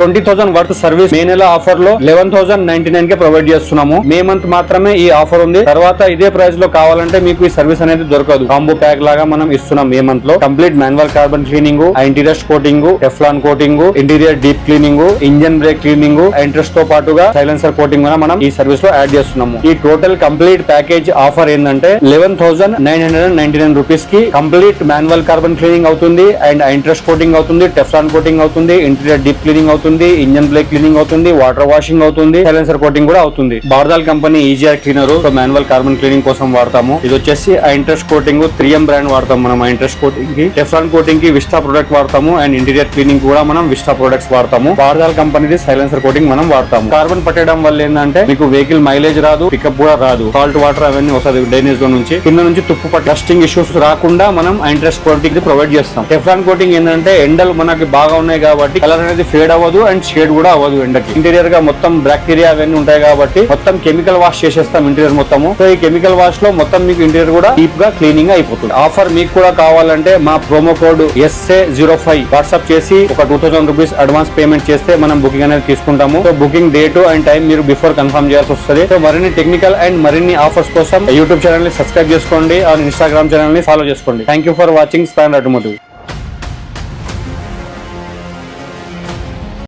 20,000 worth service మే నెల offer లో 11,099 కే provide చేస్తున్నాము. మే మంత్ మాత్రమే ఈ ఆఫర్ ఉంది. తర్వాత ఇదే ప్రైస్ లో కావాలంటే మీకు ఈ సర్వీస్ అనేది దొరకదు. కాంబో ప్యాక్ లాగా మనం ఇస్తున్నాం. మే మంత్ లో complete manual carbon cleaning, interior coating, Teflon coating, interior deep cleaning, engine brake cleaning, interest తో పాటుగా సైలెన్సర్ కోటింగ్ మనం ఈ సర్వీస్ లో యాడ్ చేస్తున్నాము. ఈ టోటల్ కంప్లీట్ ప్యాకేజ్ ఆఫర్ ఏంటంటే 11,999 రూపీస్ కి కంప్లీట్ మాన్యువల్ కార్బన్ క్లీనింగ్ అవుతుంది, అండ్ ఇంట్రెస్ట్ కోటింగ్ అవుతుంది, టెఫ్లాన్ కోటింగ్ అవుతుంది, ఇంటీరియర్ డీప్ క్లీనింగ్ అవుతుంది, ఇంజన్ బ్రేక్ క్లీనింగ్ అవుతుంది, వాటర్ వాషింగ్ అవుతుంది, సైలెన్సర్ కోటింగ్ కూడా అవుతుంది. Bardahl company EGR cleaner manual carbon cleaning కోసం వాడతాము. ఇది వచ్చేసి ఇంట్రెస్ట్ కోటింగ్ 3M బ్రాండ్ వాడతాం మనం. ఇంట్రెస్ట్ కోటింగ్ కి, టెఫ్లాన్ కోటింగ్ కి విస్టా ప్రొడక్ట్ వాడతాము, అండ్ ఇంటీరియర్ క్లీనింగ్ కూడా మనం విస్టా ప్రొడక్ట్స్ వాడతాము. బార్దాల్ కంపెనీది సైలెన్సర్ కోటింగ్ మనం వాడతాము. కార్బన్ పట్టడం వల్ల ఏంటంటే మీకు వెహికల్ మైలేజ్ రాదు, పికప్ కూడా రాదు, సాల్ట్ వాటర్ అవన్నీ వస్తుంది డ్రైనేజ్ లో నుంచి, కింద నుంచి తుప్పు డస్టింగ్ ఇష్యూస్ రాకుండా మనం ఇంట్రెస్ట్ కోటింగ్ ప్రొవైడ్ చేస్తాం. టెఫ్లాన్ కోటింగ్ ఏంటంటే ఎండలు మనకి బాగా ఉన్నాయి కాబట్టి కలర్ అనేది ఫేడ్ అవ్వదు అండ్ షేడ్ కూడా అవ్వదు ఎండకి. ఇంటీరియర్ గా మొత్తం బ్యాక్టీరియా అవన్నీ ఉంటాయి కాబట్టి మొత్తం కెమికల్ వాష్ చేసేస్తాం ఇంటీరియర్ మొత్తము. సో ఈ కెమికల్ వాష్ లో మొత్తం మీకు ఇంటీరియర్ కూడా డీప్ గా క్లీనింగ్ అయిపోతుంది. ఆఫర్ మీకు కూడా కావాలంటే మా ప్రోమో కోడ్ SA05 వాట్సాప్ చేసి ఒక 2,000 రూపీస్ అడ్వాన్స్ పేమెంట్ చేస్తే మనం బుకింగ్ అనేది తీసుకుంటాము. So booking date and time మీరు బిఫోర్ కన్ఫర్మ్ చేయాల్సి వస్తుంది. సో మరిన్ని టెక్నికల్ అండ్ మరిన్ని ఆఫర్స్ కోసం యూట్యూబ్ ఛానల్ ని సబ్స్క్రైబ్ చేసుకోండి, అండ్ ఇన్స్టాగ్రామ్ ఛానల్ ని ఫాలో చేసుకోండి. Thank you for watching span automotive.